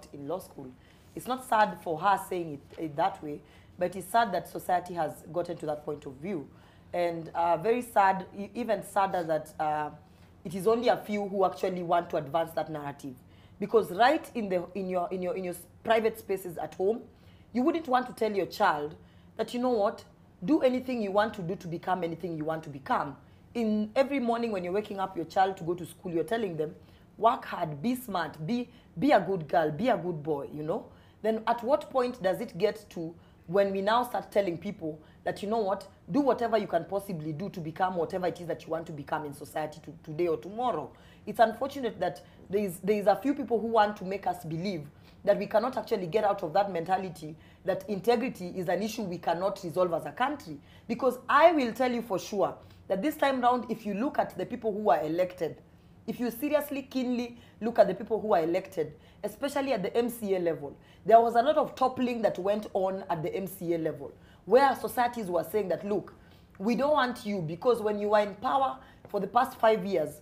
out in law school. It's not sad for her saying it that way, but it's sad that society has gotten to that point of view. And very sad, even sadder that it is only a few who actually want to advance that narrative. Because right in your private spaces at home, you wouldn't want to tell your child that, you know what, do anything you want to do to become anything you want to become. In every morning when you're waking up your child to go to school, you're telling them, work hard, be smart, be a good girl, be a good boy, you know. Then at what point does it get to when we now start telling people that, you know what, do whatever you can possibly do to become whatever it is that you want to become in society today or tomorrow? It's unfortunate that there is a few people who want to make us believe that we cannot actually get out of that mentality that integrity is an issue we cannot resolve as a country. Because I will tell you for sure that this time round, if you look at the people who are elected, if you seriously, keenly look at the people who are elected, especially at the MCA level, there was a lot of toppling that went on at the MCA level, where societies were saying that, look, we don't want you because when you were in power for the past 5 years,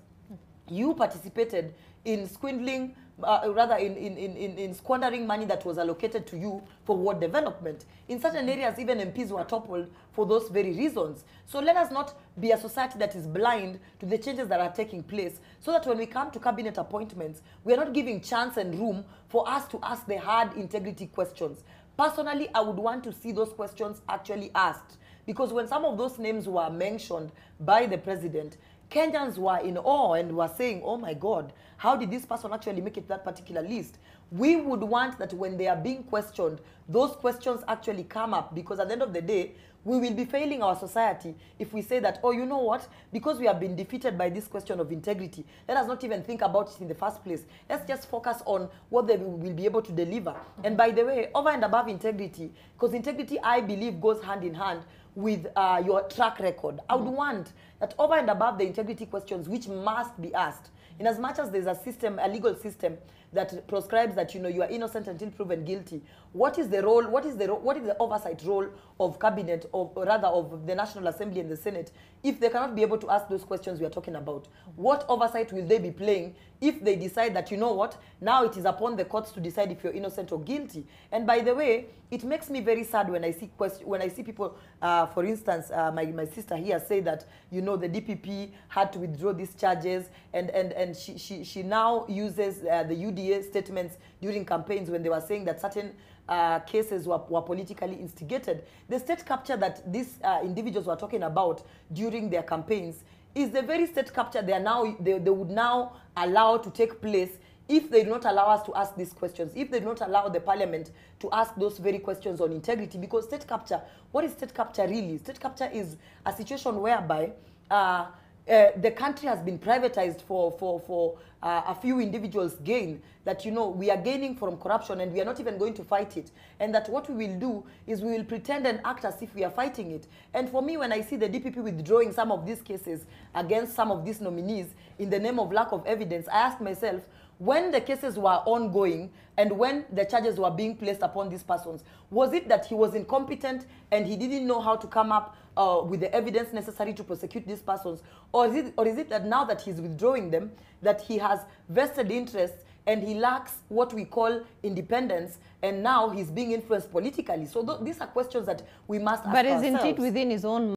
you participated in swindling, in squandering money that was allocated to you for ward development. In certain areas, even MPs were toppled for those very reasons. So let us not be a society that is blind to the changes that are taking place, so that when we come to cabinet appointments, we are not giving chance and room for us to ask the hard integrity questions. Personally, I would want to see those questions actually asked, because when some of those names were mentioned by the president, Kenyans were in awe and were saying, oh my God, how did this person actually make it to that particular list? We would want that when they are being questioned, those questions actually come up, because at the end of the day, we will be failing our society if we say that, oh, you know what, because we have been defeated by this question of integrity, let us not even think about it in the first place. Let's just focus on what they will be able to deliver. And by the way, over and above integrity, because integrity, I believe, goes hand in hand with your track record. I would want that over and above the integrity questions, which must be asked, in as much as there's a system, a legal system that prescribes that, you know, you are innocent until proven guilty. What is the role, what is the oversight role of cabinet, or rather of the National Assembly and the Senate, if they cannot be able to ask those questions we are talking about? What oversight will they be playing if they decide that, you know what, now it is upon the courts to decide if you're innocent or guilty? And by the way, it makes me very sad when I see people, for instance, my sister here say that, you know, the DPP had to withdraw these charges, and she now uses the UDA statements during campaigns when they were saying that certain cases were politically instigated. The state capture that these individuals were talking about during their campaigns is the very state capture they would now allow to take place if they do not allow us to ask these questions, if they do not allow the parliament to ask those very questions on integrity. Because state capture, what is state capture really? State capture is a situation whereby the country has been privatized for a few individuals' gain, that, you know, we are gaining from corruption and we are not even going to fight it. And that what we will do is we will pretend and act as if we are fighting it. And for me, when I see the DPP withdrawing some of these cases against some of these nominees in the name of lack of evidence, I ask myself, when the cases were ongoing and when the charges were being placed upon these persons, was it that he was incompetent and he didn't know how to come up with the evidence necessary to prosecute these persons? Or is it that now that he's withdrawing them, that he has vested interests and he lacks what we call independence, and now he's being influenced politically? So these are questions that we must ask ourselves. But isn't it within his own